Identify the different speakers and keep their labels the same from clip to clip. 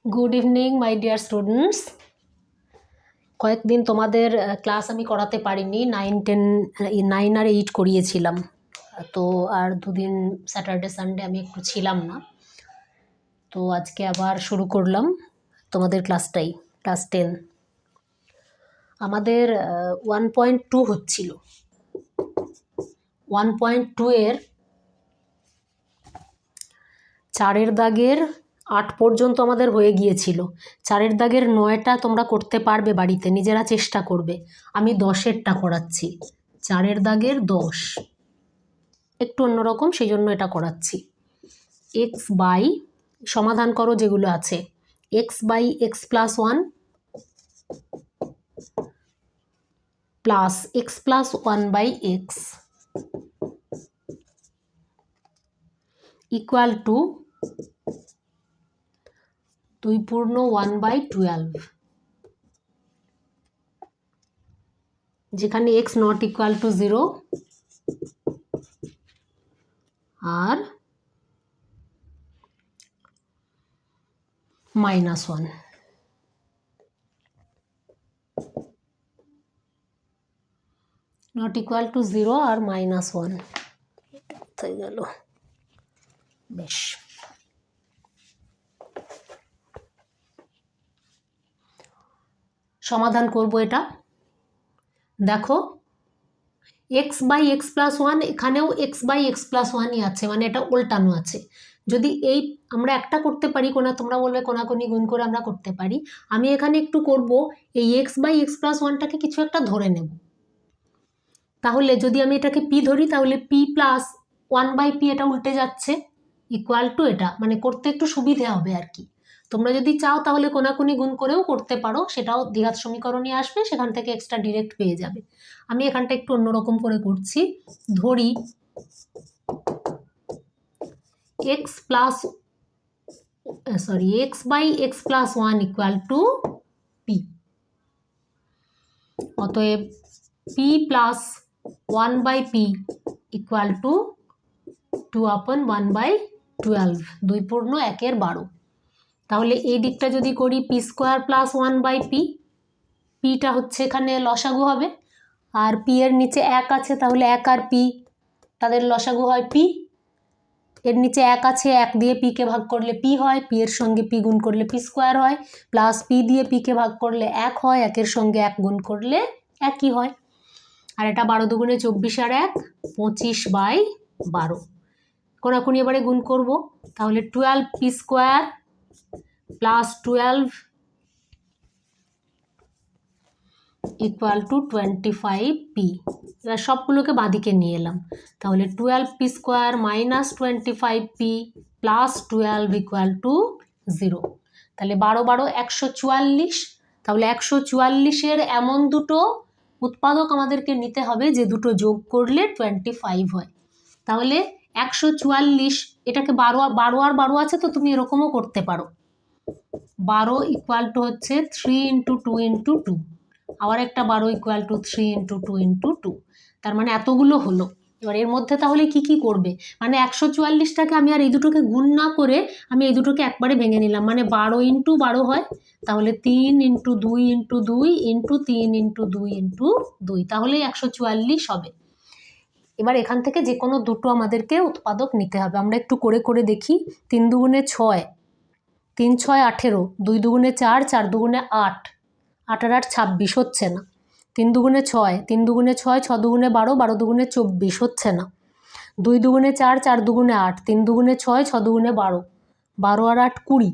Speaker 1: Good evening my dear students. কয়েকদিন তোমাদের class আমি করাতে পারিনি, 9 আর 8 করিয়েছিলাম, তো আর দুদিন স্যাটারডে সানডে আমি একটু ছিলাম না, তো আজকে আবার শুরু করলাম তোমাদের ক্লাসটাই, ক্লাস 10। আমাদের 1.2 হচ্ছিল, 1.2 এর 4 দাগের 8 পর্যন্ত আমাদের হয়ে গিয়েছিল। 4 দাগের 9টা তোমরা করতে পারবে বাড়িতে, নিজেরা চেষ্টা করবে। আমি 10এরটা করাচ্ছি, 4 দাগের 10 একটু অন্যরকম, সেই জন্য এটা করাচ্ছি। এক্স বাই, সমাধান করো যেগুলো আছে, x by x plus 1 plus x plus 1 by x equal to 2 পূর্ণ 1 বাই 12, যেখানে এক্স নট ইকুয়াল টু 0 আর -1, নট ইকুয়াল টু 0 আর -1 হয়ে গেল। বেশ, সমাধান করব এটা। দেখো, এক্স বাই এক্স প্লাস 1, এখানেও এক্স বাই এক্স প্লাস 1ই আছে, মানে এটা উল্টানো আছে। যদি এই আমরা একটা করতে পারি, তোমরা বলবে কোনাকুনি গুণ করে আমরা করতে পারি, আমি এখানে একটু করব, এই এক্স বাই এক্স প্লাস 1টাকে কিছু একটা ধরে নেব। তাহলে যদি আমি এটাকে পি ধরি, তাহলে পি প্লাস 1 বাই পি, এটা উল্টে যাচ্ছে, ইকুয়াল টু এটা, মানে করতে একটু সুবিধে হবে আর কি। তোমরা যদি চাও তাহলে কোনাকুনি গুণ করেও করতে পারো, সেটাও দ্বিঘাত সমীকরণই আসবে, সেখান থেকে এক্সট্রা ডিরেক্ট পেয়ে যাবে। আমি এখানটা একটু অন্যরকম করে করছি। ধরি X by x plus 1 equal to P. অতএব P plus 1 by P equal to 2/1/12, 2 পূর্ণ 1/12। তাহলে এই দিকটা যদি করি, P square plus 1 by P, পিটা হচ্ছে এখানে লসাগু হবে, আর পি এর নিচে 1 আছে, তাহলে 1 আর পি তাদের লসাগু হয় পি। এর নিচে 1 আছে, 1 দিয়ে পিকে ভাগ করলে পি হয়, পি এর সঙ্গে পি গুণ করলে পি স্কোয়ার হয়, প্লাস পি দিয়ে পিকে ভাগ করলে 1 হয়, 1-এর সঙ্গে 1 গুণ করলে 1ই হয়। আর এটা 12 দুগুণে 24 আর 1 25/12। কোনাকুনি এবারে গুণ করব, তাহলে 12 P square plus 12 equal to 25 P. এবার সবগুলোকে বাঁদিকে নিয়ে এলাম, তাহলে 12 P square minus 25 P plus 12 equal to 0। তাহলে 12 12 144, তাহলে 144-এর এমন দুটো উৎপাদক আমাদেরকে নিতে হবে যে দুটো যোগ করলে 25 হয়। তাহলে 144, এটাকে 12 আর 12 আছে, তো তুমি এরকমও করতে পারো। 12 ইকুয়াল টু হচ্ছে 3 × 2 × 2, আবার একটা 12 ইকুয়াল টু 3 × 2 × 2, তার মানে এতগুলো হলো। এবার এর মধ্যে তাহলে কি কি করবে, মানে 144টাকে আমি আর এই দুটোকে গুণ না করে আমি এই দুটোকে একবারে ভেঙে নিলাম, মানে 12 × 12 হয়, তাহলে 3 × 2 × 2 × 3 × 2 × 2, তাহলে 144 হবে। এবার এখান থেকে যে কোনো দুটো আমাদেরকে উৎপাদক নিতে হবে। আমরা একটু করে করে দেখি। 3 দুগুণে 6, 3 6 18, 2 দুগুণে 4, 4 দুগুণে 8, 8 আর 8 26, হচ্ছে না। 3 দুগুণে 6, 3 দুগুণে 6, 6 দুগুণে 12, 12 দুগুণে 24, হচ্ছে না। 2 দুগুণে 4, 4 দুগুণে 8, 3 দুগুণে 6, 6 দুগুণে 12, 12 আর 8 20,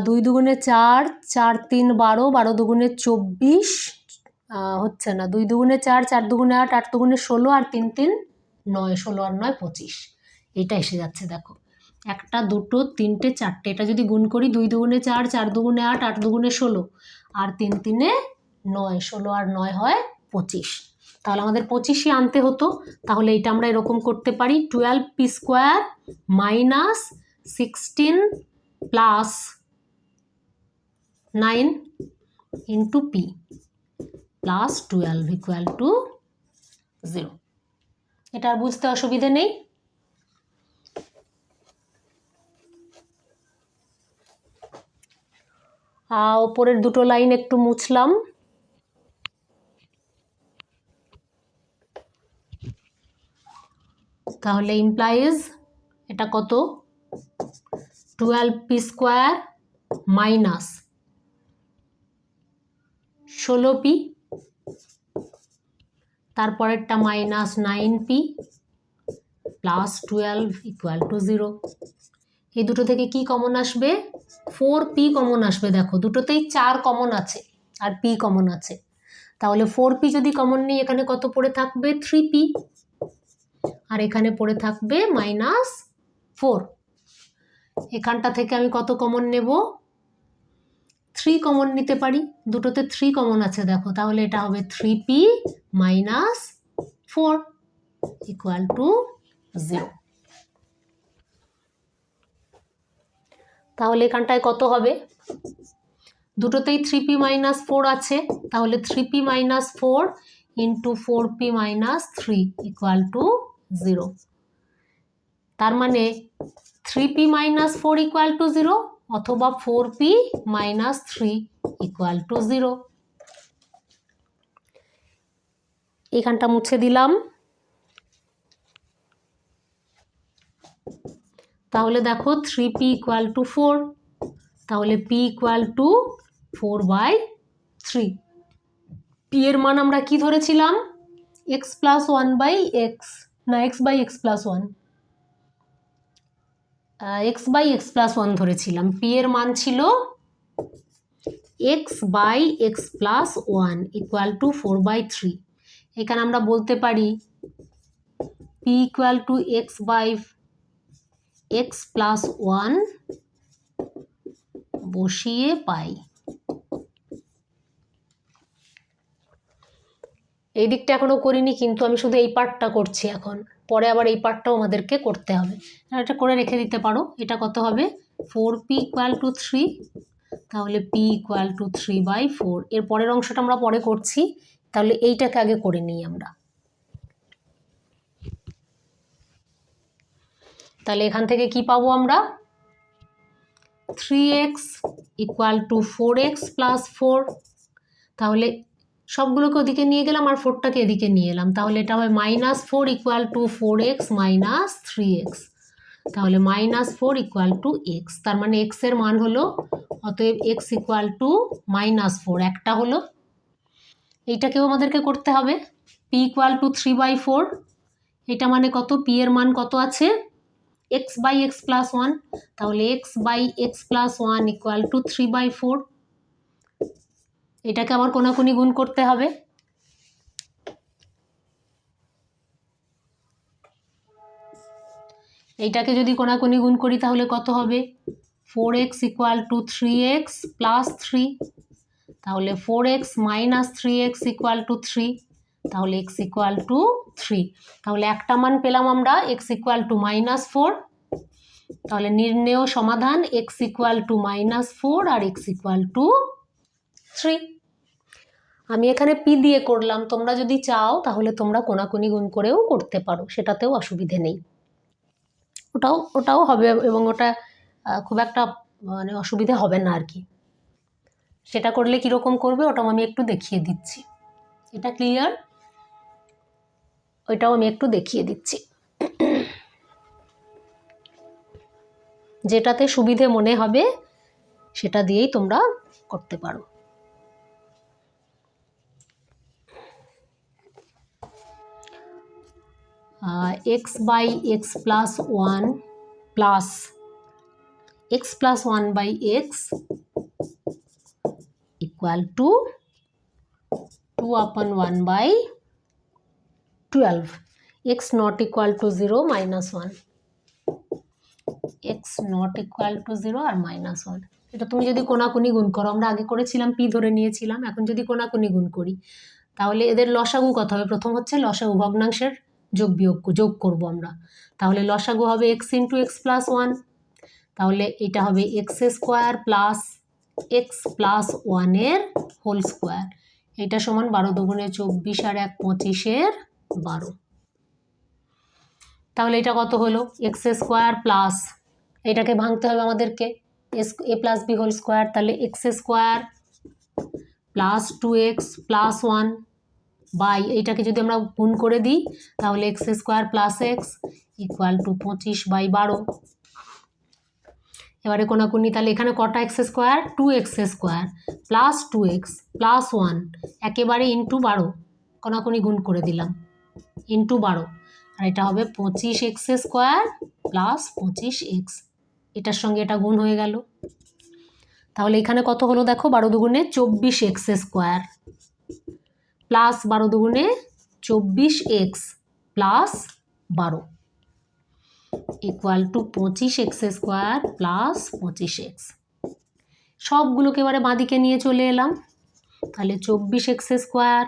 Speaker 1: 2 দুগুণে 4, 4 3 12, 12 দুগুণে 24, হচ্ছে না। 2 দুগুণে 4, 4 দুগুণে 8, 8 দুগুণে 16, আর 3 3 9, 16 আর 9 25, এটা এসে যাচ্ছে। দেখো, 1 2 3 4, এটা যদি গুণ করি, 2 দুগুণে 4, 4 দুগুণে 8, 8 দুগুণে 16, আর 3 3 9, 16 আর 9 হয় 25। তাহলে আমাদের 25ই আনতে হতো। তাহলে এটা আমরা এরকম করতে পারি, 12 P square minus 16 plus 9 into P plus 12 equal to 0। এটা আর বুঝতে অসুবিধে নেই। ওপরের দুটো লাইন একটু মুছলাম। তাহলে ইমপ্লাইজ এটা কত 12p স্কোয়ার মাইনাস 16p, তারপরেরটা minus 9p plus 12 equal to 0। এই দুটো থেকে কি কমন আসবে 4p কমন আসবে। দেখো দুটোতেই 4 কমন আছে আর p কমন আছে, তাহলে 4p যদি কমন নিই এখানে কত পড়ে থাকবে 3p, আর এখানে পড়ে থাকবে -4। এখানটা থেকে আমি কত কমন নেব 3 কমন নিতে পারি, দুটোতে 3 কমন আছে দেখো, তাহলে এটা হবে 3p - 4 ইকুয়াল টু 0। তাহলে এখানটায় কত হবে দুটোতেই 3p - 4 আছে, তাহলে 3p - 4 into 4p - 3 equal to 0। তার মানে 3p - 4 ইকুয়াল টু 0 অথবা 4p - 3 ইকুয়াল টু 0। এখানটা মুছে দিলাম। তাহলে দেখো 3p ইকুয়াল টু 4, তাহলে p ইকুয়াল টু 4/3। p এর মান আমরা কি ধরেছিলাম x প্লাস 1/x না x/x প্লাস 1, x/x প্লাস 1 ধরেছিলাম। p এর মান ছিল x/x প্লাস 1 ইকুয়াল টু 4/3। এখানে আমরা বলতে পারি p equal to x/x plus 1 বসিয়ে পাই। এই দিকটা এখনো করিনি, কিন্তু আমি শুধু এই পার্টটা করছি এখন, পরে আবার এই পার্টটাও আমাদেরকে করতে হবে। এটা করে রেখে দিতে পারো। এটা কত হবে 4p ইকুয়াল টু 3, তাহলে p ইকুয়াল টু 3/4। এর পরের অংশটা আমরা পরে করছি, তাহলে এইটাকে আগে করে নিই আমরা। তাহলে এখান থেকে কি পাবো আমরা 3x equal to 4x plus 4, তাহলে সবগুলোকে ওদিকে নিয়ে গেলাম আর 4টাকে এদিকে নিয়ে এলাম, তাহলে এটা হয় -4 equal two 4x minus 3x, তাহলে -4 ইকুয়াল টু x। তার মানে x এর মান হলো, অতএব x ইকুয়াল টু -4 একটা হলো। এইটাকেও আমাদেরকে করতে হবে p ইকুয়াল টু 3/4। এটা মানে কত p এর মান কত আছে x/x প্লাস 1, তাহলে x/x প্লাস 1 ইকুয়াল টু 3/4। এটাকে আবার কোনাকুনি গুণ করতে হবে। এইটাকে যদি কোনাকুনি গুণ করি তাহলে কত হবে 4x equal to 3x plus 3, তাহলে 4x minus 3x equal to 3, তাহলে x ইকুয়াল টু 3। তাহলে একটা মান পেলাম আমরা x ইকুয়াল টু -4। তাহলে নির্ণেয় সমাধান x ইকুয়াল টু -4 আর x ইকুয়াল টু 3। আমি এখানে p দিয়ে করলাম, তোমরা যদি চাও তাহলে তোমরা কোনাকুনি গুণ করেও করতে পারো, সেটাতেও অসুবিধে নেই, ওটাও হবে এবং ওটা খুব একটা মানে অসুবিধে হবে না আর কি। সেটা করলে কীরকম করবে ওটাও আমি একটু দেখিয়ে দিচ্ছি। এটা ক্লিয়ার? ওইটাও আমি একটু দেখিয়ে দিচ্ছি, যেটাতে সুবিধে মনে হবে সেটা দিয়েই তোমরা করতে পারো। x/x plus 1 plus x plus 1/x equal to 2/1/12, x not equal to 0 -1, x not equal to 0 আর -1। এটা তুমি যদি কোনাকুনি গুণ করো, আমরা আগে করেছিলাম p ধরে নিয়েছিলাম, এখন যদি কোনাকুনি গুণ করি তাহলে এদের লসাগু কত হবে, প্রথম হচ্ছে লসাগু ভগ্নাংশের যোগ করব আমরা, তাহলে লসাগু হবে x ইন্টু x প্লাস 1, তাহলে এটা হবে x square plus x plus 1 এর হোল স্কোয়ার, এটা সমান 12 দুগুণে 24 আর 1 25 12। তাহলে এটা কত হলো x স্কোয়ার প্লাস, এটাকে ভাঙতে হবে আমাদেরকে a plus b whole square, তাহলে x square plus 2x plus 1 by এইটাকে যদি আমরা গুণ করে দিই তাহলে x square plus x equal to 25/12। এবারে কোনাকুনি, তাহলে এখানে কটা x square, 2x square plus 2x plus 1 একেবারে ইন্টু 12, কোনাকুনি গুণ করে দিলাম ইন্টু 12, আর এটা হবে 25x স্কোয়ার প্লাস 25x, এটার সঙ্গে এটা গুণ হয়ে গেল। তাহলে এখানে কত হলো দেখো, 12 দুগুণে 24x স্কোয়ার প্লাস 12 দুগুণে 24x plus 12 equal to 25x square plus 25x। সবগুলোকে এবারে বাঁদিকে নিয়ে চলে এলাম, তাহলে 24x square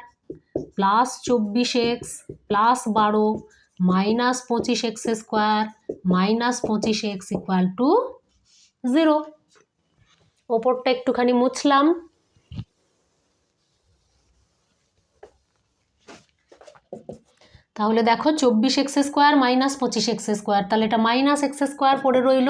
Speaker 1: plus 24x plus 12 minus 25x square minus 25x equal to 0। ওপরটা একটুখানি মুছলাম, তাহলে দেখো 24x square minus 25x square, তাহলে এটা মাইনাস এক্স স্কোয়ার পড়ে রইল।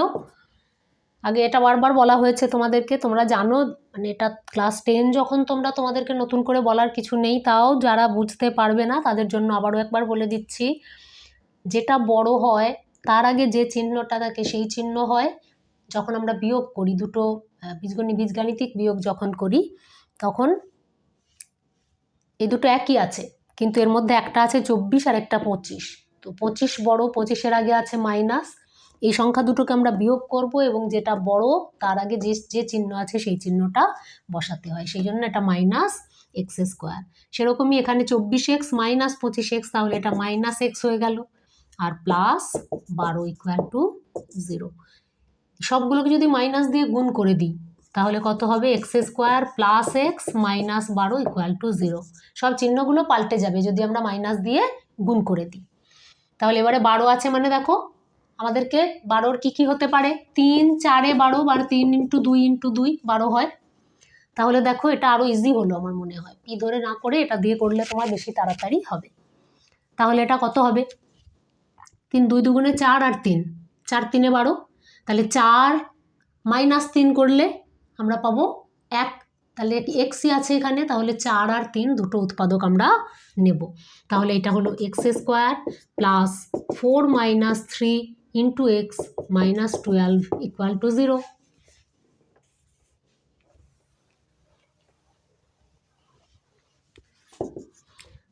Speaker 1: আগে এটা বারবার বলা হয়েছে তোমাদেরকে, তোমরা জানো, মানে এটা ক্লাস 10 যখন তোমাদেরকে নতুন করে বলার কিছু নেই, তাও যারা বুঝতে পারবে না তাদের জন্য আবারও একবার বলে দিচ্ছি, যেটা বড় হয় তার আগে যে চিহ্নটা থাকে সেই চিহ্ন হয় যখন আমরা বিয়োগ করি, দুটো বীজগাণিতিক বিয়োগ যখন করি তখন এই দুটো একই আছে, কিন্তু এর মধ্যে একটা আছে 24 আর একটা 25, তো 25 বড়, 25-এর আগে আছে মাইনাস, এই সংখ্যা দুটোকে আমরা বিয়োগ করব এবং যেটা বড় তার আগে যে চিহ্ন আছে সেই চিহ্নটা বসাতে হয়, সেই জন্য এটা মাইনাস এক্স স্কোয়ার। সেরকমই এখানে 24x মাইনাস 25x, তাহলে এটা মাইনাস এক্স হয়ে গেল, আর প্লাস 12 ইকুয়াল টু 0। সবগুলোকে যদি মাইনাস দিয়ে গুণ করে দিই তাহলে কত হবে, x square plus x minus 12 equal to 0। সব চিহ্নগুলো পাল্টে যাবে যদি আমরা মাইনাস দিয়ে গুণ করে দিই। তাহলে এবারে 12 আছে, মানে দেখো আমাদেরকে 12-র কী হতে পারে, 3 4-এ 12, 3 × 2 × 2 12 হয়। তাহলে দেখো এটা আরও ইজি হলো আমার মনে হয়, পি ধরে না করে এটা দিয়ে করলে তোমার বেশি তাড়াতাড়ি হবে। তাহলে এটা কত হবে, 3 2 দুগুণে 4 আর 3 4 3-এ 12, তাহলে 4 মাইনাস 3 করলে আমরা পাবো 1, তাহলে এক্সই আছে এখানে, তাহলে 4 আর 3 দুটো উৎপাদক আমরা নেব। তাহলে এটা হলো x square plus 4 minus 3 into x minus 12 equal to 0।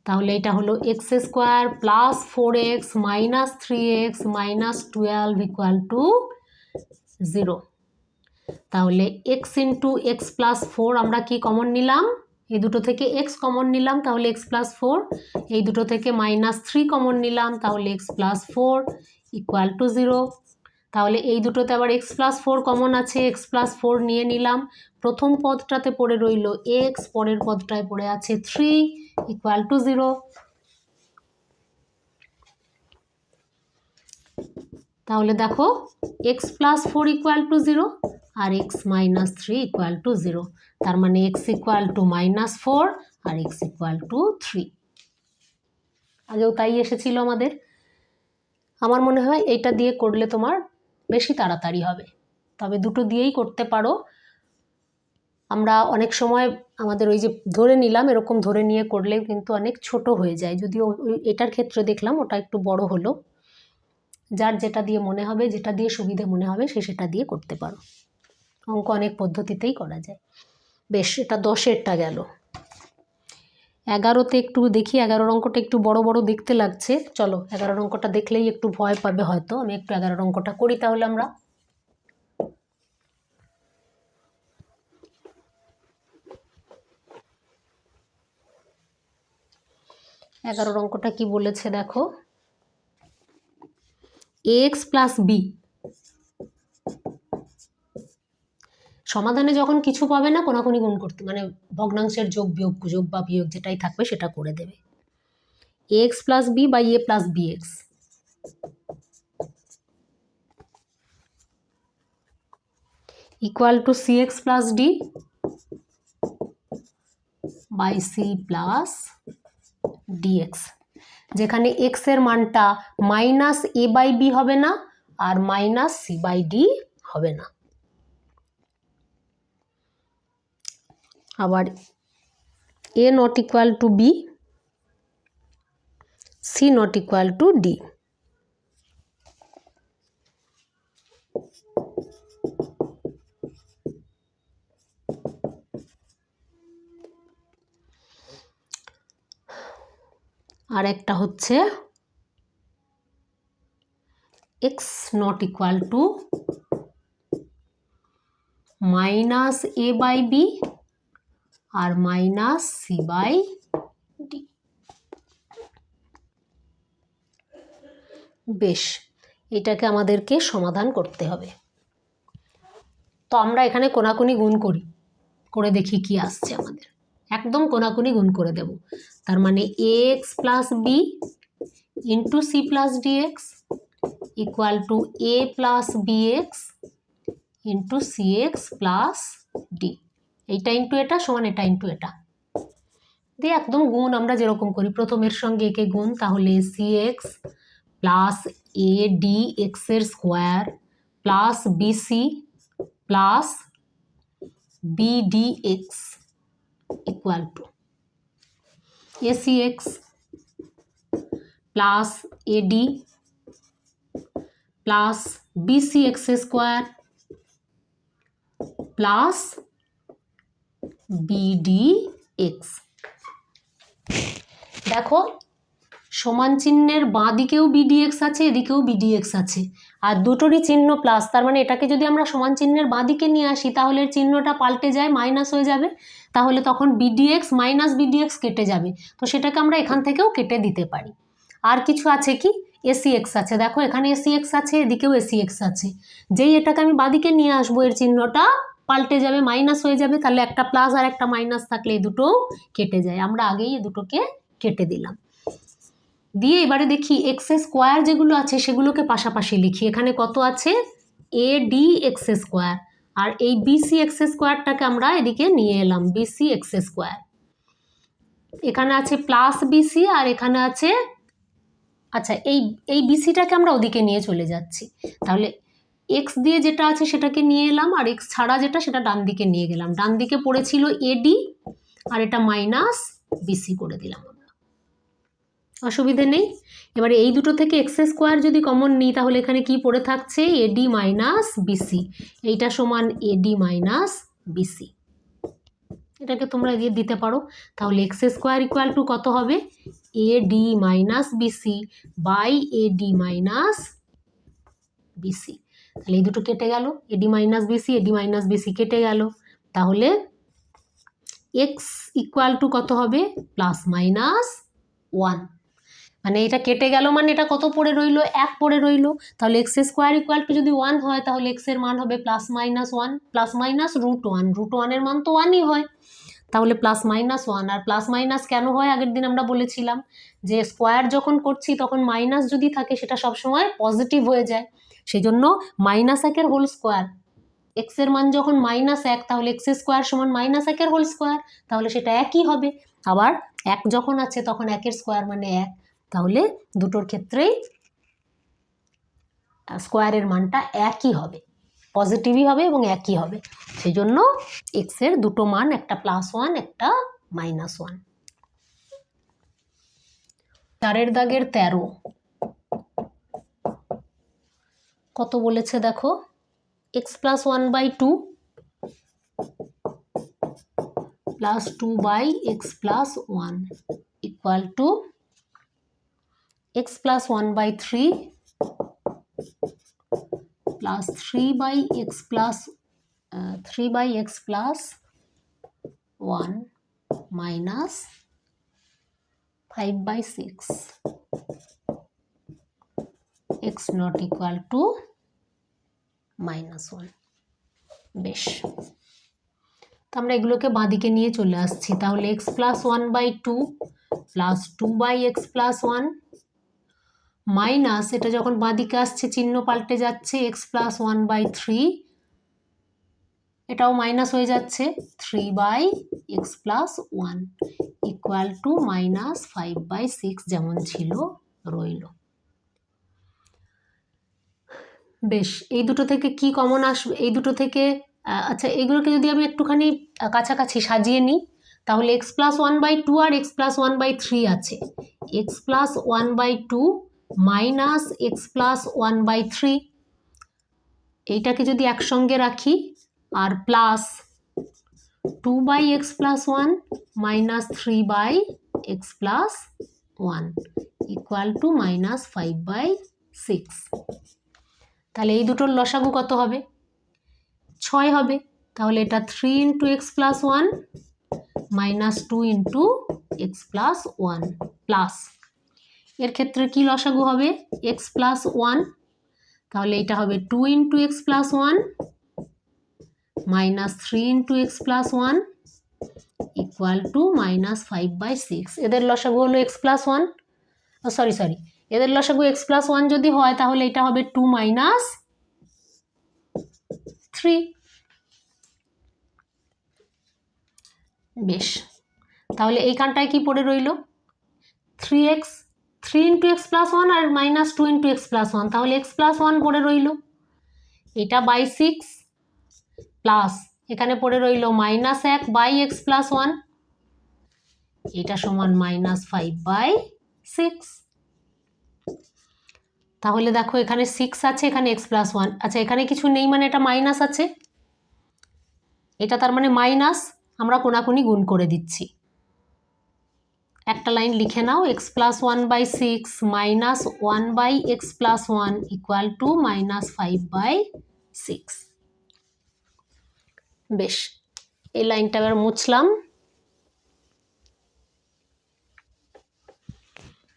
Speaker 1: তাহলে এটা হলো x square plus 4x minus 3x minus 12 equal to 0। তাহলে এক্স ইন্টু এক্স প্লাস 4 আমরা কি কমন নিলাম, এই দুটো থেকে এক্স কমন নিলাম, তাহলে এক্স প্লাস 4, এই দুটো থেকে মাইনাস 3 কমন নিলাম, তাহলে এক্স প্লাস 4 ইকুয়াল টু 0। তাহলে এই দুটোতে আবার এক্স প্লাস 4 কমন আছে, এক্স প্লাস 4 নিয়ে নিলাম, প্রথম পদটাতে পড়ে রইল এক্স, পরের পদটায় পড়ে আছে 3 ইকুয়াল টু 0। তাহলে দেখো এক্স প্লাস 4 ইকুয়াল টু 0 আর এক্স মাইনাস 3 ইকুয়াল টু 0, তার মানে এক্স ইকুয়াল টু মাইনাস 4 আর এক্স ইকুয়াল টু 3। আগেও তাই এসেছিল আমাদের। আমার মনে হয় এইটা দিয়ে করলে তোমার বেশি তাড়াতাড়ি হবে, তবে দুটো দিয়েই করতে পারো। আমরা অনেক সময় আমাদের ওই যে ধরে নিলাম এরকম ধরে নিয়ে করলেও কিন্তু অনেক ছোট হয়ে যায়, যদিও এটার ক্ষেত্রে দেখলাম ওটা একটু বড় হলো। যার যেটা দিয়ে মনে হবে, যেটা দিয়ে সুবিধে মনে হবে সেটা দিয়ে করতে পারো, অঙ্ক অনেক পদ্ধতিতেই করা যায়। বেশ, এটা 10-এরটা গেল। 11-তে একটু দেখি, 11-র অঙ্কটা একটু বড় বড় দেখতে লাগছে, চলো 11-র অঙ্কটা দেখলেই একটু ভয় পাবে হয়তো, আমি একটু 11-র অঙ্কটা করি তাহলে আমরা। এগারোর অঙ্কটা কি বলেছে দেখো, এক্স প্লাস বি, সমাধানে যখন কিছু পাবে না কোনাকুনি গুণ করতে, মানে ভগ্নাংশের যোগ বা বিয়োগ যেটাই থাকবে সেটা করে দেবে। X plus B by a plus B x equal to c x plus d by c plus d x, যেখানে এক্স এর মানটা মাইনাস এ বাই বি হবে না আর মাইনাস সি বাই ডি হবে না। আবার a not equal to b, c not equal to d। আর একটা হচ্ছে x not equal to minus a by b আর মাইনাস c বাই d। বেশ, এটাকে আমাদেরকে সমাধান করতে হবে। তো আমরা এখানে কোনাকুনি গুণ করি, করে দেখি কি আসছে আমাদের। একদম কোনাকুনি গুণ করে দেব। তার মানে ax plus b into c plus d x equal to a plus b x into c x plus d. এইটা ইন্টু এটা সমান এটা ইন্টু এটা দিয়ে একদম গুণ আমরা যেরকম করি, প্রথমের সঙ্গে একে গুণ, তাহলে C x plus A D এক্সের square plus BC plus BDX equal to ACX plus AD plus BCX square plus BDX। দেখো সমান চিহ্নের বাঁ দিকেও BDX আছে, এদিকেও BDX আছে, আর দুটোরই চিহ্ন প্লাস। তার মানে এটাকে যদি আমরা সমান চিহ্নের বাঁ দিকে নিয়ে আসি তাহলে চিহ্নটা পাল্টে যায়, মাইনাস হয়ে যাবে। তাহলে তখন BDX মাইনাস BDX কেটে যাবে, তো সেটাকে আমরা এখান থেকেও কেটে দিতে পারি। আর কিছু আছে কি, ACX আছে। দেখো এখানে ACX আছে, এদিকেও ACX আছে। যেই এটাকে আমি বাঁ দিকে নিয়ে আসবো এর চিহ্নটা পাল্টে যাবে, মাইনাস হয়ে যাবে। তাহলে একটা প্লাস আর একটা মাইনাস থাকলে এই দুটোও কেটে যায়। আমরা আগেই এই দুটোকে কেটে দিলাম। দিয়ে এবারে দেখি এক্স স্কোয়ার যেগুলো আছে সেগুলোকে পাশাপাশি লিখি। এখানে কত আছে, এ ডি এক্স স্কোয়ার, আর এই বিসি এক্স স্কোয়ারটাকে আমরা এদিকে নিয়ে এলাম, বিসি এক্স স্কোয়ার। এখানে আছে প্লাস বিসি আর এখানে আছে, আচ্ছা এই বিসিটাকে আমরা ওদিকে নিয়ে চলে যাচ্ছি। তাহলে এক্স দিয়ে যেটা আছে সেটাকে নিয়ে এলাম, আর এক্স ছাড়া যেটা সেটা ডান দিকে নিয়ে গেলাম। ডান দিকে পড়েছিল এডি আর এটা মাইনাস বিসি করে দিলাম, অসুবিধে নেই। এবারে এই দুটো থেকে এক্স স্কোয়ার যদি কমন নিই তাহলে এখানে কি পড়ে থাকছে, এডি মাইনাস বিসি। এইটা সমান এডি মাইনাস বিসি, এটাকে তোমরা দিয়ে দিতে পারো। তাহলে এক্স স্কোয়ার ইকুয়াল টু কত হবে, a d minus b c by a d minus b c. তাহলে এই দুটো কেটে গেল, এডি মাইনাস বিসি কেটে গেল। তাহলে এক্স ইকুয়াল টু কত হবে, প্লাস মাইনাস 1। মানে এটা কেটে গেল, মানে এটা কত পড়ে রইলো, 1 পড়ে রইলো। তাহলে এক্স স্কোয়ার ইকুয়াল টু যদি 1 হয় তাহলে এক্সের মান হবে প্লাস মাইনাস 1, প্লাস মাইনাস √1। √1-এর মান তো 1ই হয়, তাহলে প্লাস মাইনাস 1। আর প্লাস মাইনাস কেন হয়, আগের দিন আমরা বলেছিলাম যে স্কোয়ার যখন করছি তখন মাইনাস যদি থাকে সেটা সবসময় পজিটিভ হয়ে যায়। সেই জন্য -1-এর হোল স্কোয়ার, এক্সের মান যখন -1 তাহলে এক্স স্কোয়ার সমান -1-এর হোল স্কোয়ার, তাহলে সেটা একই হবে। আবার 1 যখন আছে তখন 1-এর স্কোয়ার মানে 1, তাহলে দুটোর ক্ষেত্রেই স্কোয়ারের মানটা একই হবে, পজিটিভই হবে এবং একই হবে। সেই জন্য এক্সের দুটো মান, একটা +1 একটা -1। 4-এর দাগের 13 কত বলেছে দেখো, x + 1/2 plus 2/x + 1 equal to x + 1/3 plus 3/x + 1 minus 5/6 x not equal two -1। বেশ, তো আমরা এগুলোকে বাঁদিকে নিয়ে চলে আসছি। তাহলে x + 1/2 প্লাস 2/x + 1 মাইনাস, এটা যখন বাঁদিকে আসছে চিহ্ন পাল্টে যাচ্ছে, x + 1/3, এটাও মাইনাস হয়ে যাচ্ছে, 3/x + 1 ইকুয়াল টু -5/6 যেমন ছিল রইল। বেশ, এই দুটো থেকে কি কমন আসবে, এই দুটো থেকে আচ্ছা, এগুলোকে যদি আমি একটুখানি কাছাকাছি সাজিয়ে নিই, তাহলে এক্স প্লাস 1/2 আর এক্স প্লাস 1/3 আছে। X plus 1/2 minus X plus 1/3, এইটাকে যদি একসঙ্গে রাখি, আর plus 2/x plus 1 minus 3/x plus 1 equal to minus 5/6। তাহলে এই দুটোর লসাগু কত হবে? 6 হবে। তাহলে এটা 3 into x plus 1 minus 2 into x plus 1 plus, এর ক্ষেত্রে কি লসাগু হবে? এক্স প্লাস 1, তাহলে এটা হবে 2 into x plus 1 minus 3 into x plus 1 equal to minus 5/6। এদের লসাগু হলো এক্স প্লাস 1, সরি এদের লসাগু এক্স প্লাস 1 যদি হয় তাহলে এটা হবে 2 মাইনাস 3। বেশ, তাহলে এইখানটায় কি পড়ে রইল? 3x, 3 ইন্টু এক্স প্লাস 1 আর মাইনাস 2 ইন্টু এক্স প্লাস 1, তাহলে এক্স প্লাস 1 পড়ে রইল। এটা বাই 6 প্লাস এখানে পড়ে রইল মাইনাস 1/x প্লাস 1, এটা সমান মাইনাস 5/6। তাহলে দেখো এখানে 6 আছে, এখানে এক্স প্লাস 1, আচ্ছা এখানে কিছু নেই মানে এটা মাইনাস আছে, এটা তার মানে মাইনাস, আমরা কোনাকুনি গুণ করে দিচ্ছি। একটা লাইন লিখে নাও, X plus 1/6 minus 1/x plus 1 equal to minus 5/6। বেশ, এই লাইনটা এবার মুছলাম।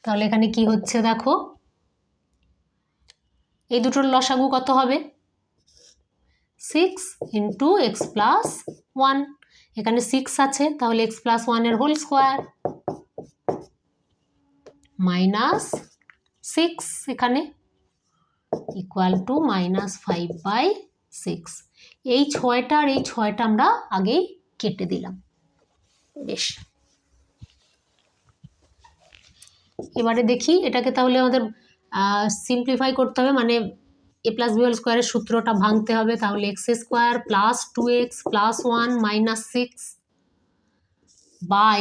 Speaker 1: তাহলে এখানে কি হচ্ছে দেখো, এই দুটোর লসাগু কত হবে? 6 ইন্টু এক্স প্লাস 1, এখানে 6 আছে, তাহলে এক্স প্লাস 1 এর হোল স্কোয়ার মাইনাস 6 এখানে ইকুয়াল টু মাইনাস 5/6। এই 6টা আর এই 6টা আমরা আগেই কেটে দিলাম। বেশ, এবারে দেখি এটাকে তাহলে আমাদের সিম্পলিফাই করতে হবে, মানে এ প্লাস বি হোল স্কোয়ারের সূত্রটা ভাঙতে হবে। তাহলে x square plus 2x plus 1 minus 6 by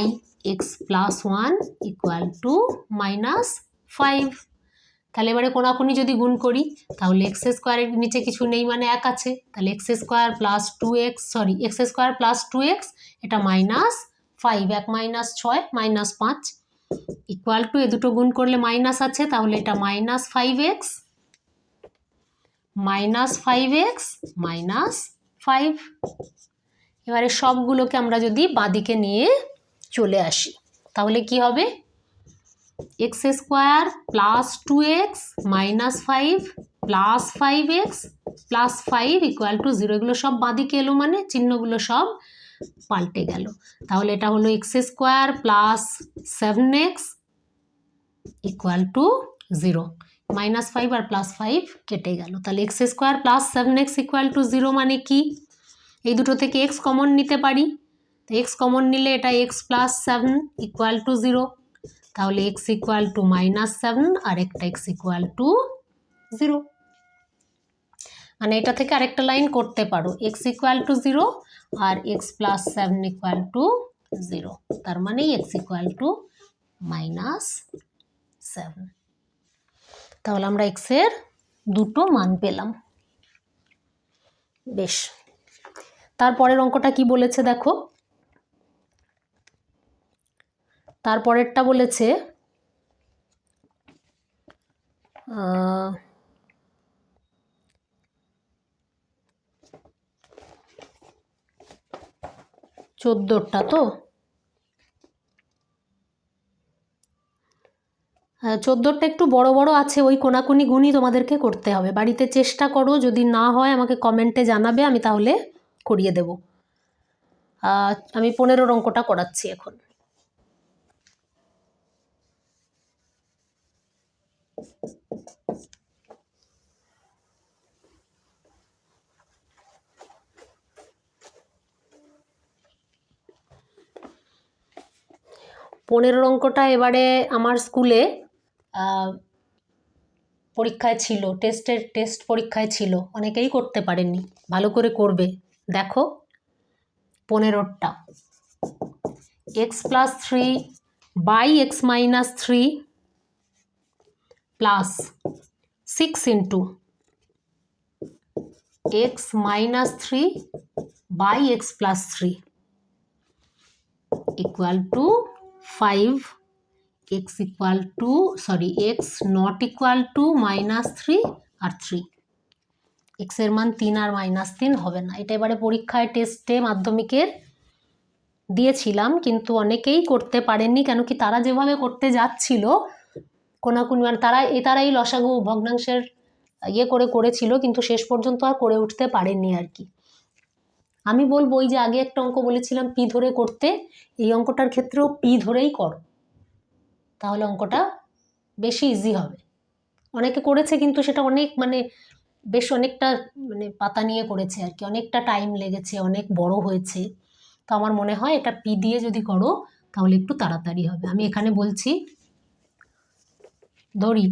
Speaker 1: x plus 1 equal to minus 5। তাহলে এবারে কোনাকুনি যদি গুণ করি, তাহলে এক্স স্কোয়ারের নিচে কিছু নেই মানে 1 আছে, তাহলে x square plus 2x, sorry X square plus 2x, এটা minus 5, 1 minus 6 minus 5 equal to, এ দুটো গুণ করলে মাইনাস আছে, তাহলে এটা minus 5x minus 5x minus 5। এবারে সবগুলোকে আমরা যদি বাঁদিকে নিয়ে চলে আসি, তাহলে কি হবে? X square plus 2x minus 5 plus 5x plus 5 equal to 0। এগুলো সব বাঁদিকে এলো মানে চিহ্নগুলো সব পাল্টে গেল। তাহলে এটা হলো x square plus 7x equal to 0, minus 5 আর প্লাস 5 কেটে গেল। তাহলে x square plus 7x equal to 0 মানে কি? এই দুটো থেকে এক্স কমন নিতে পারি, তো এক্স কমন নিলে এটা এক্স প্লাস 7 ইকুয়াল টু 0, তাহলে এক্স ইকুয়াল টু মাইনাস 7 আর একটা এক্স ইকুয়াল টু 0। মানে এটা থেকে আরেকটা লাইন করতে পারো, এক্স ইকুয়াল টু 0 আর এক্স প্লাস 7 ইকুয়াল টু 0, তার মানে এক্স ইকুয়াল টু মাইনাস 7। তাহলে আমরা এক্সের দুটো মান পেলাম। বেশ, তারপরের অঙ্কটা কি বলেছে দেখো, তারপরেরটা বলেছে 14টা, তো 14টা একটু বড় বড় আছে, ওই কোনাকুনি গুণই তোমাদেরকে করতে হবে। বাড়িতে চেষ্টা করো, যদি না হয় আমাকে কমেন্টে জানাবে, আমি তাহলে করিয়ে দেব। আমি 15 অঙ্কটা করাচ্ছি এখন। পনেরো অঙ্কটা এবারে আমার স্কুলে পরীক্ষায় ছিল, টেস্ট পরীক্ষায় ছিল, অনেকেই করতে পারেননি, ভালো করে করবে, দেখো 15টা x plus 3 by x minus 3 plus 6 into x minus 3 by x plus 3 equal to 5, x equal to x not equal to -3 আর 3, x এর মান 3 আর -3 হবে না। এটা এবারে পরীক্ষায় টেস্টে মাধ্যমিকের দিয়েছিলাম, কিন্তু অনেকেই করতে পারেননি, কেন কি তারা যেভাবে করতে যাচ্ছিল কোনাকুনি মানে তারা এই লসাগু ভগ্নাংশের করেছিল, কিন্তু শেষ পর্যন্ত আর করে উঠতে পারেননি আর কি। আমি বলবো ওই যে আগে একটা অঙ্ক বলেছিলাম পি ধরে করতে, এই অঙ্কটার ক্ষেত্রেও পি ধরেই করো, তাহলে অঙ্কটা বেশি ইজি হবে। অনেকে করেছে কিন্তু সেটা অনেক বেশ অনেকটা পাতা নিয়ে করেছে আর কি, অনেকটা টাইম লেগেছে, অনেক বড় হয়েছে। তো আমার মনে হয় এটা পি দিয়ে যদি করো তাহলে একটু তাড়াতাড়ি হবে। আমি এখানে বলছি, ধরি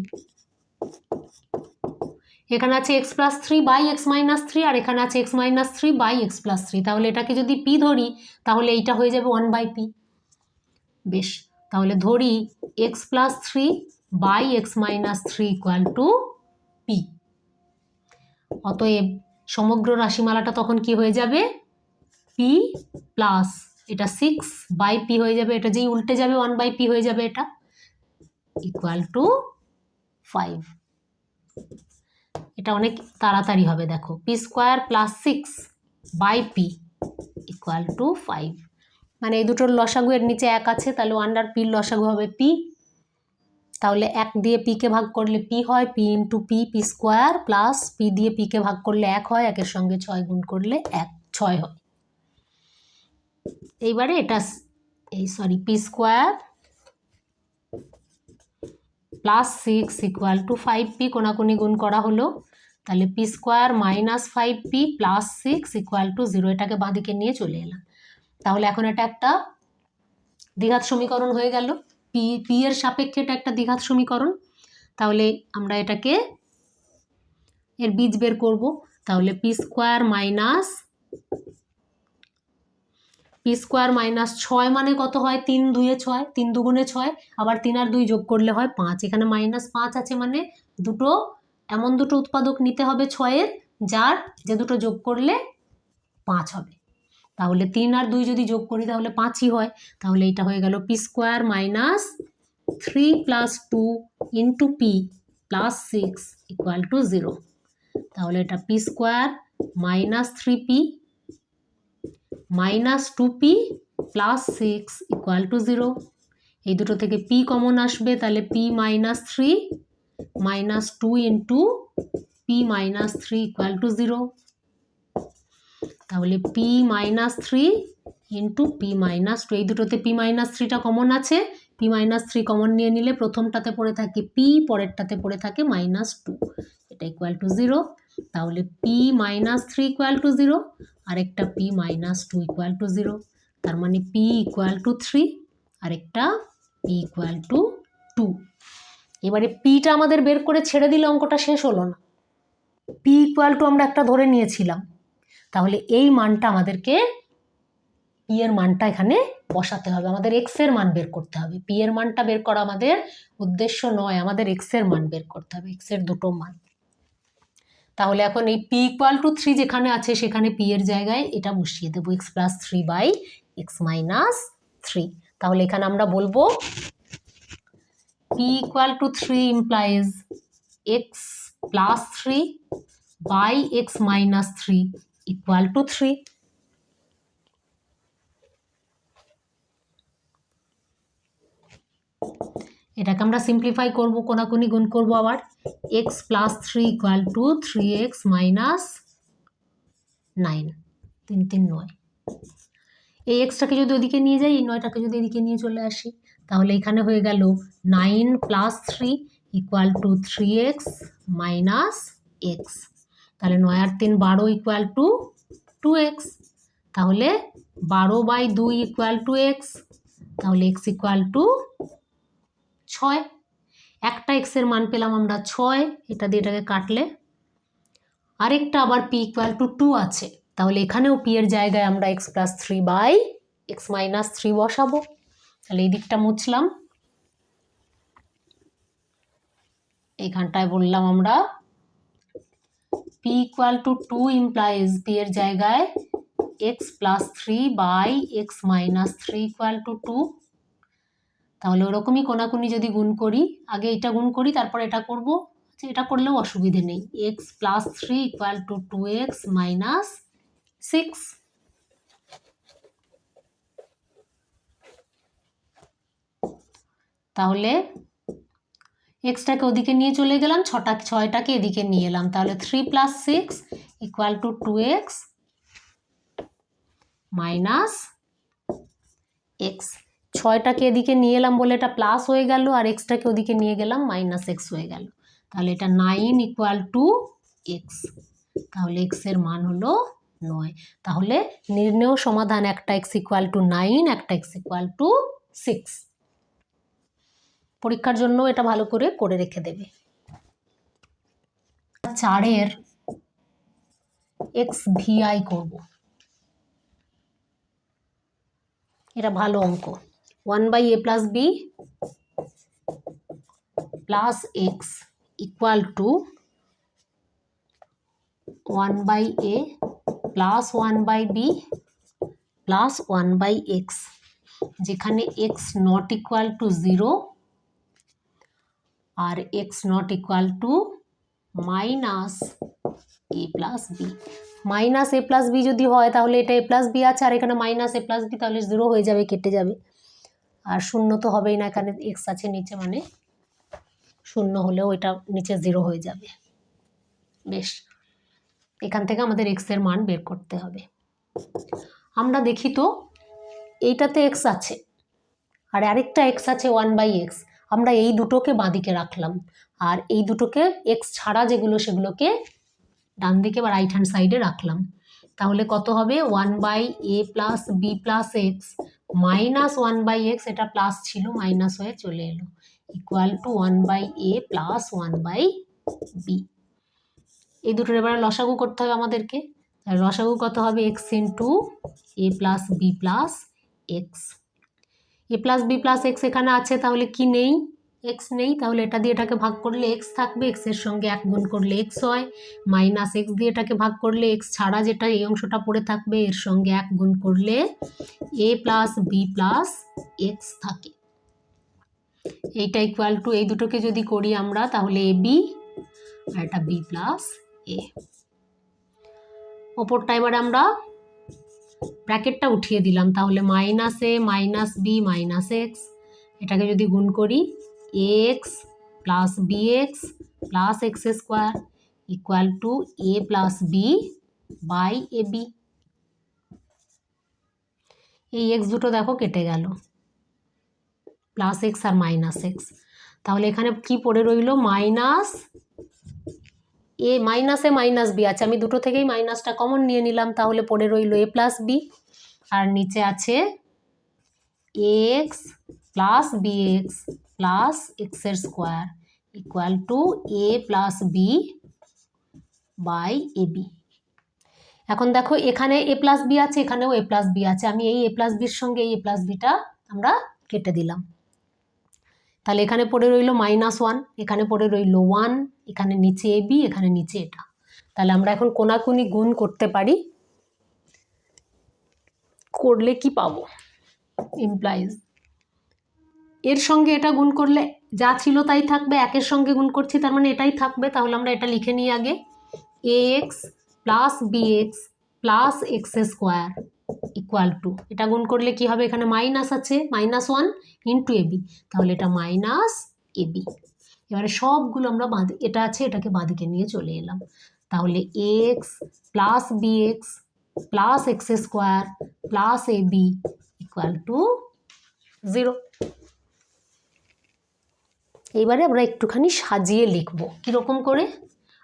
Speaker 1: এখানে আছে x plus 3 by x minus 3 আর এখানে আছে x minus 3 by x plus 3, তাহলে এটাকে যদি পি ধরি তাহলে এইটা হয়ে যাবে 1/p। বেশ, তাহলে ধরি x plus 3 by x minus 3 equal to P. অতএব সমগ্র রাশিমালাটা তখন কি হয়ে যাবে, পি প্লাস এটা 6/p হয়ে যাবে, এটা যেই উল্টে যাবে 1/p হয়ে যাবে, এটা ইকুয়াল টু 5। এটা অনেক তাড়াতাড়ি হবে, দেখো P square plus 6/p equal to 5, মানে এই দুটোর লসাগু এর নিচে 1 আছে, তাহলে 1/p লসাগু হবে p, তাহলে 1 দিয়ে পিকে ভাগ করলে p হয়, p into P square plus p দিয়ে পিকে ভাগ করলে 1 হয়, 1-এর সঙ্গে 6 গুণ করলে 6 হয়। এইবারে এটা P square plus 6 equal to 5p, কোনাকুনি গুণ করা হলো, তাহলে P square minus 5p plus 6 equal to 0, এটাকে বাঁদিকে নিয়ে চলে এলাম। তাহলে এখন এটা একটা দ্বিঘাত সমীকরণ হয়ে গেল, পি এর সাপেক্ষে এটা একটা দ্বিঘাত সমীকরণ। তাহলে আমরা এটাকে এর বীজ বের করব, তাহলে পি স্কোয়ার মাইনাস 6 মানে কত হয়, 3 2 6, 3 2 6, আবার 3 আর 2 যোগ করলে হয় 5, এখানে -5 আছে, মানে এমন দুটো উৎপাদক নিতে হবে 6-এর যে দুটো যোগ করলে 5 হবে। তাহলে 3 আর 2 যদি যোগ করি তাহলে 5ই হয়, তাহলে এটা হয়ে গেল P square minus 3 plus 2 into P plus 6 equal to 0। তাহলে এটা P square minus 3p minus 2p plus 6 equal to 0। এই দুটো থেকে p কমন আসবে, তাহলে p minus 3 minus 2 into p minus 3 equal to 0। তাহলে p minus 3 into p minus 2, এই দুটোতে p মাইনাস 3টা কমন আছে, p মাইনাস 3 কমন নিয়ে নিলে প্রথমটাতে পড়ে থাকে p, পরেরটাতে পড়ে থাকে -2, এটা ইকুয়াল টু 0। তাহলে p মাইনাস 3 ইকুয়াল টু 0 আর একটা p মাইনাস 2 ইকুয়াল টু 0, তার মানে p ইকুয়াল টু 3 আর একটা p ইকুয়াল টু 2। এবারে pটা আমাদের বের করে ছেড়ে দিলে অঙ্কটা শেষ হলো না, p ইকুয়াল টু আমরা একটা ধরে নিয়েছিলাম, তাহলে এই মানটা আমাদেরকে পি এর মানটা এখানে বসাতে হবে, আমাদের এক্স এর মান বের করতে হবে। পি এর মানটা বের করা আমাদের উদ্দেশ্য নয়, আমাদের এক্স এর মান বের করতে হবে, এক্স এর দুটো মান। তাহলে এখন এই পি ইকুয়াল টু 3 যেখানে আছে সেখানে পি এর জায়গায় এটা বসিয়ে দেবো, x plus 3 by x minus 3। তাহলে এখানে আমরা বলবো p equal to 3 implies x plus 3 by x minus 3 equal to 3। এটাকে আমরা সিম্পলিফাই করব, কোনাকুনি গুণ করব, আবার x plus 3 equal to 3x minus 9, 3 3 9। এই এক্সটাকে যদি ওদিকে নিয়ে যাই, এই 9টাকে যদি এদিকে নিয়ে চলে আসি, তাহলে এখানে হয়ে গেল 9 plus 3 equal to 3x minus x, তাহলে 9 আর 3 12 ইকুয়াল টু 2x, তাহলে 12/2 ইকুয়াল টু x, তাহলে x ইকুয়াল টু 6। একটা x এর মান পেলাম আমরা 6, এটা দিয়ে এটাকে কাটলে, আরেকটা আবার p ইকুয়াল টু 2 আছে, তাহলে এখানেও পি এর জায়গায় আমরা x plus three by x minus three বসাবো। তাহলে এই দিকটা মুছলাম, এইখানটায় বললাম আমরা p equal to two implies p এর জায়গায় x plus three by x minus three equal to two. তাহলে ওরকমই কোনাকুনি যদি গুণ করি, আগে এটা গুণ করি তারপর এটা করব, এটা করলেও অসুবিধে নেই। X plus three equal to two x minus six. তাহলে এক্সটাকে ওদিকে নিয়ে চলে গেলাম, ছয়টাকে এদিকে নিয়ে এলাম, তাহলে three plus six equal to two x minus X. ছয়টাকে এদিকে নিয়ে এলাম বলে এটা প্লাস হয়ে গেল, আর এক্সটাকে ওদিকে নিয়ে গেলাম মাইনাস এক্স হয়ে গেল। তাহলে এটা নাইন ইকুয়াল টু এক্স। তাহলে এক্সের মান হলো 9। তাহলে নির্ণেয় সমাধান একটা এক্স ইকুয়াল টু 9, একটা এক্স ইকুয়াল টু 6। পরীক্ষার জন্য এটা ভালো করে রেখে দেবে। 4-এর এক্স ভিআই করব, এটা ভালো অঙ্ক। 1/a plus b plus x equal to 1/a plus 1/b plus 1/x, যেখানে এক্স নট ইকুয়াল টু 0 আর x not equal to minus A plus b. মাইনাস এ প্লাস বি যদি হয় তাহলে এটা এ প্লাস বি আছে, আর এখানে মাইনাস এ প্লাস বি, তাহলে 0 হয়ে যাবে, কেটে যাবে, আর শূন্য তো হবেই না, এখানে এক্স আছে নিচে, মানে শূন্য হলেও এটা নিচে 0 হয়ে যাবে। বেশ, এখান থেকে আমাদের এক্সের মান বের করতে হবে। আমরা দেখি তো, এইটাতে এক্স আছে আর আরেকটা এক্স আছে 1/x। আমরা এই দুটোকে বাঁদিকে রাখলাম, আর এই দুটোকে এক্স ছাড়া যেগুলো সেগুলোকে ডান দিকে বা রাইট হ্যান্ড সাইডে রাখলাম। তাহলে কত হবে 1/a plus b plus x minus 1/x, এটা প্লাস ছিল মাইনাস হয়ে চলে এলো, equal to 1/a plus 1/b। এই দুটোর এবার লসাগু করতে হবে আমাদেরকে। লসাগু কত হবে এক্স ইন্টু এ প্লাস বি প্লাস এক্স। এ প্লাস বি প্লাস এক্স এখানে আছে, তাহলে কি নেই, এক্স নেই, তাহলে এটা দিয়ে এটাকে ভাগ করলে এক্স থাকবে, এক্সের সঙ্গে 1 গুণ করলে এক্স হয়, মাইনাস এক্স দিয়ে এটাকে ভাগ করলে এক্স ছাড়া যেটা এই অংশটা পড়ে থাকবে, এর সঙ্গে 1 গুণ করলে এ প্লাস বি প্লাস এক্স থাকে। এইটা ইকুয়াল টু, এই দুটোকে যদি করি আমরা তাহলে এ বি, আর এটা বি প্লাস এ। ওপরটা এবার আমরা ব্র্যাকেটটা উঠিয়ে দিলাম, তাহলে minus a minus b minus x, এটাকে যদি গুণ করি x plus B x plus x square equal to A plus B by A b. এই এক্স দুটো দেখো কেটে গেল, প্লাস এক্স আর মাইনাস এক্স। তাহলে এখানে কি পড়ে রইল, মাইনাস এ মাইনাস বি আছে, আমি দুটো থেকেই মাইনাসটা কমন নিয়ে নিলাম, তাহলে পড়ে রইল এ প্লাস বি, আর নিচে আছে X plus B x plus এক্সের square equal to A plus B by A B. এখন দেখো এখানে এ প্লাস বি আছে, এখানেও এ প্লাস বি আছে, আমি এই এ প্লাস বির সঙ্গে এই এ প্লাস বিটা আমরা কেটে দিলাম। তাহলে এখানে পড়ে রইল -1, এখানে পড়ে রইল 1, এখানে নিচে এ বি, এখানে নিচে এটা। তাহলে আমরা এখন কোনাকুনি গুণ করতে পারি, করলে কি পাবো, ইমপ্লাইজ এর সঙ্গে এটা গুণ করলে যা ছিল তাই থাকবে, একের সঙ্গে গুণ করছি তার মানে এটাই থাকবে। তাহলে আমরা এটা লিখে নিই আগে, A X plus B x plus x square equal to, এটা গুণ করলে কি হবে, এখানে মাইনাস আছে -1 ইন্টু এ বি, তাহলে এটা মাইনাস এ বি। এবারে সবগুলো আমরা এটা আছে এটাকে বাঁদিকে নিয়ে চলে এলাম, তাহলে x plus B x plus x square plus a b equal to 0। এইবারে আমরা একটুখানি সাজিয়ে লিখব, কীরকম করে,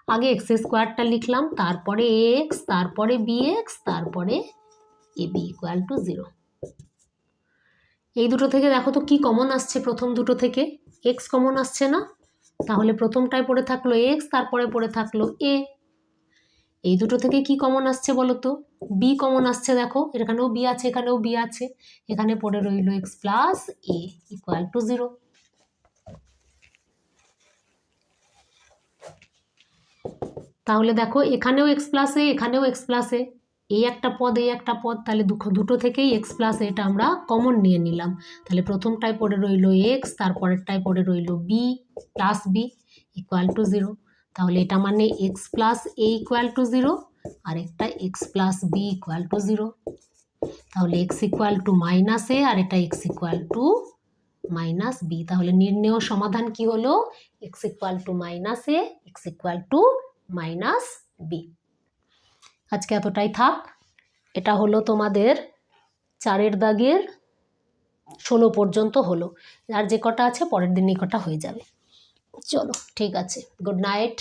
Speaker 1: আগে এক্স স্কোয়ারটা লিখলাম, তারপরে এক্স, তারপরে বি এক্স, তারপরে এ বি ইকুয়াল টু 0। এই দুটো থেকে দেখো তো কি কমন আসছে, প্রথম দুটো থেকে এক্স কমন আসছে না, তাহলে প্রথমটায় পড়ে থাকলো এক্স, তারপরে পড়ে থাকলো এ, এই দুটো থেকে কি কমন আসছে বলো তো? বি কমন আসছে, দেখো এখানেও বি আছে, এখানেও বি আছে, এখানে পড়ে রইল x plus a equal to 0। তাহলে দেখো এখানেও এক্স প্লাস এ, এখানেও এক্স প্লাস এ, এই একটা পদ এই একটা পদ, তাহলে দুটো থেকেই এক্স প্লাস এটা আমরা কমন নিয়ে নিলাম। তাহলে প্রথমটায় পড়ে রইল এক্স, তারপরেরটায় পড়ে রইল b plus b equal to 0। তাহলে এটা মানে x plus a equal to 0, আর একটা x plus b equal to 0। তাহলে x equal to minus a, আর এটা x equal to minus b. তাহলে নির্ণেয় সমাধান কি হলো? X equal to minus a, x equal to minus b. আজকে এতটাই থাক। এটা হলো তোমাদের 4 দাগের 16 পর্যন্ত হলো। আর যে কটা আছে পরের দিন এই কটা হয়ে যাবে। চলো ঠিক আছে, গুড নাইট।